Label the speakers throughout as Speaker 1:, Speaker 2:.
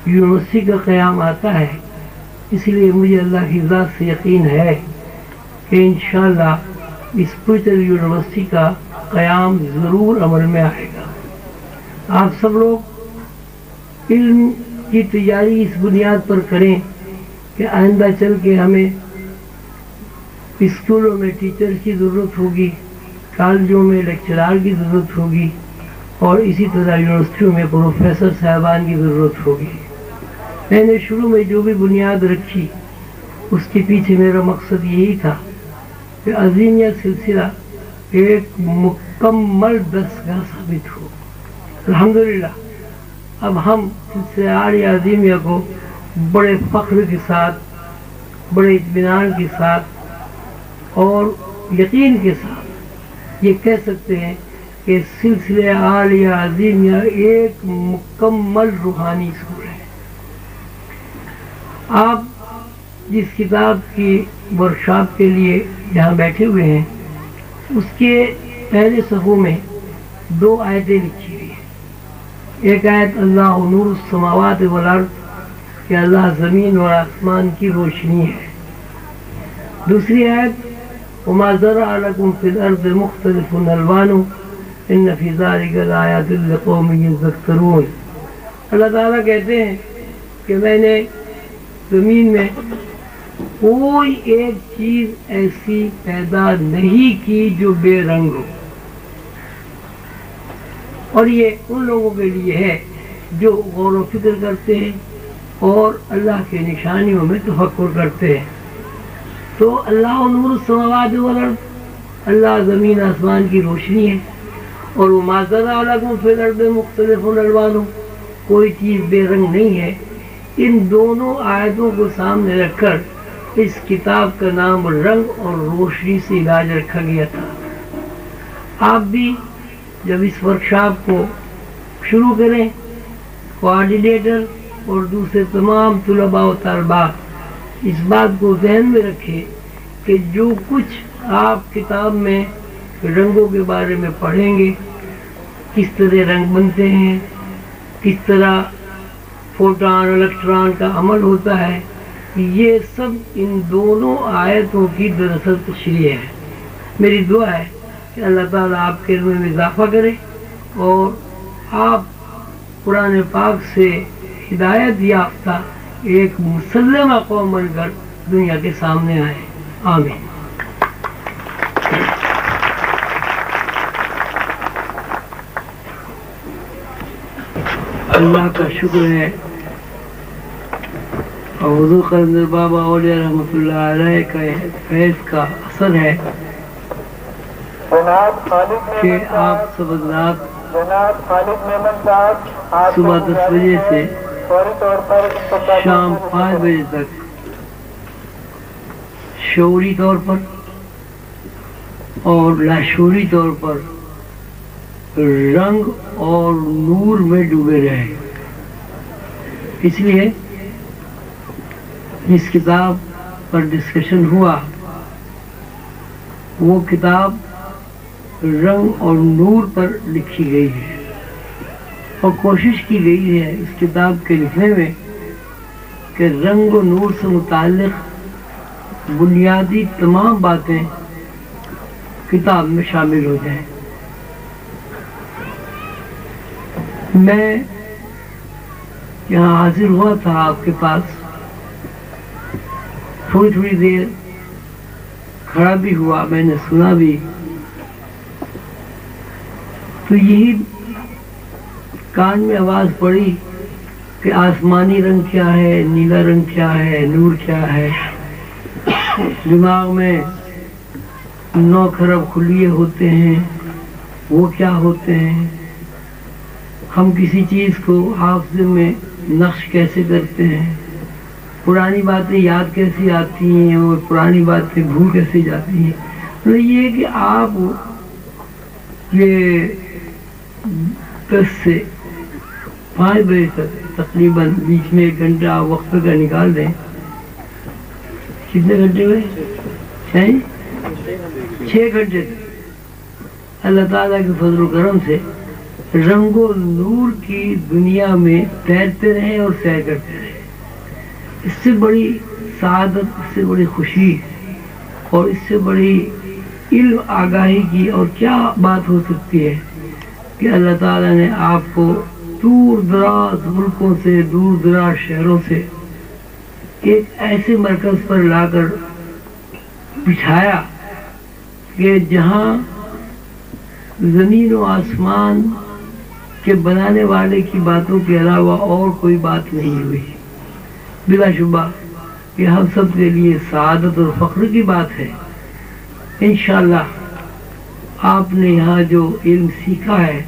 Speaker 1: University کا قیام آتا ہے، اس لیے مجھے اللہ کی ذات سے یقین ہے کہ انشاءاللہ اسپرچل یونیورسٹی کا قیام ضرور عمل میں آئے گا۔ آپ سب لوگ علم کی تیاری اس بنیاد پر کریں کہ آئندہ چل کے ہمیں اسکولوں میں ٹیچر کی ضرورت ہوگی، کالجوں میں لیکچرار کی ضرورت ہوگی، اور اسی طرح یونیورسٹیوں میں پروفیسر صاحبان کی ضرورت ہوگی۔ میں نے شروع میں جو بھی بنیاد رکھی اس کے پیچھے میرا مقصد یہی تھا کہ عظیمیہ سلسلہ ایک مکمل دستگاہ ثابت ہو۔ الحمدللہ اب ہم سلسلہ عالیہ عظیمیہ کو بڑے فخر کے ساتھ، بڑے اطمینان کے ساتھ اور یقین کے ساتھ یہ کہہ سکتے ہیں کہ سلسلہ عالیہ عظیمیہ ایک مکمل روحانی اسکول ہے۔ آپ جس کتاب کی ورکشاپ کے لیے یہاں بیٹھے ہوئے ہیں اس کے پہلے صفحوں میں 2 آیتیں لکھی ہوئی ہیں۔ ایک آیت اللہ نور السماوات والارض کہ اللہ زمین اور آسمان کی روشنی ہے۔ دوسری آیت وما ذرأ لكم في الأرض مختلف ألوانه إن في ذلك لآيات لقوم يذكرون۔ اللہ تعالیٰ کہتے ہیں کہ میں نے زمین میں کوئی ایک چیز ایسی پیدا نہیں کی جو بے رنگ ہو، اور یہ ان لوگوں کے لیے ہے جو غور و فکر کرتے ہیں اور اللہ کے نشانیوں میں تفکر کرتے ہیں۔ تو اللہ نور السماوات والارض، اللہ زمین آسمان کی روشنی ہے، اور وما ذرأ لكم في الأرض مختلف ألوانه، کوئی چیز بے رنگ نہیں ہے۔ ان دونوں آیتوں کو سامنے رکھ کر اس کتاب کا نام رنگ اور روشنی سے علاج رکھا گیا تھا۔ آپ بھی جب اس ورکشاپ کو شروع کریں، کوآرڈینیٹر اور دوسرے تمام طلباء و طالبات اس بات کو ذہن میں رکھیں کہ جو کچھ آپ کتاب میں رنگوں کے بارے میں پڑھیں گے، کس طرح رنگ بنتے ہیں، کس طرح فوٹان الیکٹران کا عمل ہوتا ہے، یہ سب ان دونوں آیتوں کی دراصل تشریح ہے۔ میری دعا ہے کہ اللہ تعالیٰ آپ کے علم میں اضافہ کرے اور آپ قرآن پاک سے ہدایت یافتہ ایک مسلمہ قوم بن کر دنیا کے سامنے آئے۔ آمین۔ اللہ کا شکر ہے اور حضور قلندر بابا اولیاء رحمۃ اللہ علیہ کا فیض کا اثر ہے کہ آپ سب حضرات صبح 10 بجے سے شام 5 بجے تک شعوری طور پر اور لاشعوری طور پر رنگ اور نور میں ڈوبے رہے۔ اس لیے جس کتاب پر ڈسکشن ہوا وہ کتاب رنگ اور نور پر لکھی گئی ہے، اور کوشش کی گئی ہے اس کتاب کے لکھنے میں کہ رنگ و نور سے متعلق بنیادی تمام باتیں کتاب میں شامل ہو جائیں۔ میں یہاں حاضر ہوا تھا آپ کے پاس، تھوڑی دیر کھڑا بھی ہوا، میں نے سنا بھی، تو یہی کان میں آواز پڑی کہ آسمانی رنگ کیا ہے، نیلا رنگ کیا ہے، نور کیا ہے۔ دماغ میں 9 کھرب خلیے ہوتے ہیں، وہ کیا ہوتے ہیں، ہم کسی چیز کو حافظے میں نقش کیسے کرتے ہیں، پرانی باتیں یاد کیسی آتی ہیں اور پرانی باتیں بھول کیسے جاتی ہیں۔ تو یہ کہ آپ یہ 10 سے 5 بجے تک تقریباً بیچ میں 1 گھنٹہ وقت کا نکال دیں۔ کتنے گھنٹے ہوئے؟ 6 گھنٹے تک اللہ تعالیٰ کے فضل و کرم سے رنگ و نور کی دنیا میں تیرتے رہیں اور سیر کرتے رہیں۔ اس سے بڑی سعادت، اس سے بڑی خوشی اور اس سے بڑی علم آگاہی کی اور کیا بات ہو سکتی ہے کہ اللہ تعالیٰ نے آپ کو دور دراز ملکوں سے، دور دراز شہروں سے ایک ایسے مرکز پر لا کر بٹھایا کہ جہاں زمین و آسمان کے بنانے والے کی باتوں کے علاوہ اور کوئی بات نہیں ہوئی۔ بلا شبہ یہ ہم سب کے لیے سعادت اور فخر کی بات ہے۔ انشاءاللہ آپ نے یہاں جو علم سیکھا ہے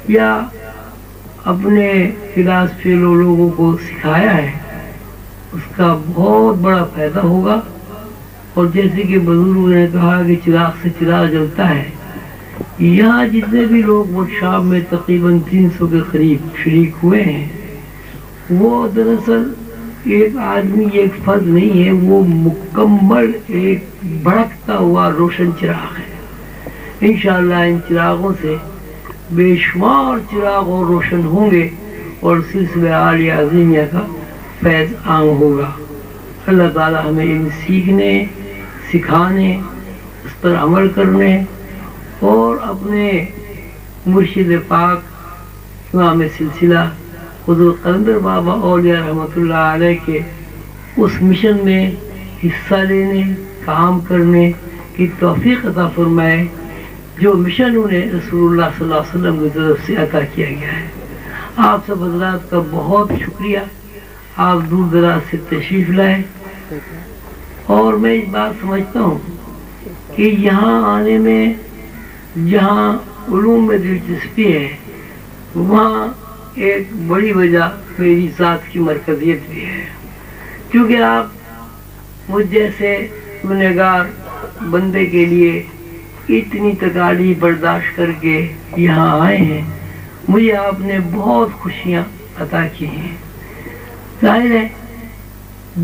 Speaker 1: یا اپنے کلاس فیلو لوگوں کو سکھایا ہے، اس کا بہت بڑا فائدہ ہوگا۔ اور جیسے کہ بزرگوں نے کہا کہ چراغ سے چراغ جلتا ہے، یہاں جتنے بھی لوگ ورکشاپ میں تقریباً 300 کے قریب شریک ہوئے ہیں، وہ دراصل ایک آدمی ایک فرد نہیں ہے، وہ مکمل ایک بھڑکتا ہوا روشن چراغ ہے۔ انشاءاللہ ان چراغوں سے بے شمار چراغ اور روشن ہوں گے اور سلسلہ عالیہ عظیمیہ کا فیض عام ہوگا۔ اللہ تعالی ہمیں ان سیکھنے، سکھانے، اس پر عمل کرنے اور اپنے مرشد پاک امام سلسلہ حضور قلندر بابا اولیاء رحمۃ اللہ علیہ کے اس مشن میں حصہ لینے، کام کرنے کی توفیق عطا فرمائے جو مشن انہیں رسول اللہ صلی اللہ علیہ وسلم کی طرف سے عطا کیا گیا ہے۔ آپ سب حضرات کا بہت شکریہ، آپ دور دراز سے تشریف لائے، اور میں اس بات سمجھتا ہوں کہ یہاں آنے میں جہاں علوم میں دلچسپی ہے، وہاں ایک بڑی وجہ میری ذات کی مرکزیت بھی ہے، کیونکہ آپ مجھ جیسے گنہگار بندے کے لیے اتنی تکالیف برداشت کر کے یہاں آئے ہیں، مجھے آپ نے بہت خوشیاں عطا کی ہیں۔ ظاہر ہے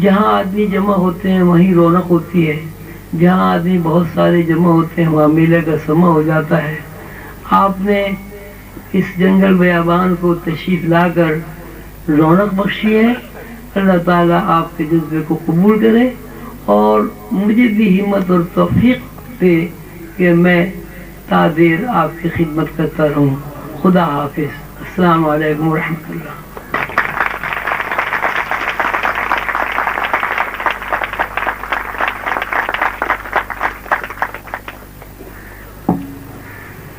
Speaker 1: جہاں آدمی جمع ہوتے ہیں وہیں رونق ہوتی ہے، جہاں آدمی بہت سارے جمع ہوتے ہیں وہاں میلے کا سما ہو جاتا ہے۔ آپ نے اس جنگل بیابان کو تشریف لا کر رونق بخشی ہے۔ اللہ تعالیٰ آپ کے جذبے کو قبول کرے اور مجھے بھی ہمت اور توفیق دے کہ میں تا دیر آپ کی خدمت کرتا رہوں۔ خدا حافظ۔ السلام علیکم ورحمۃ اللہ۔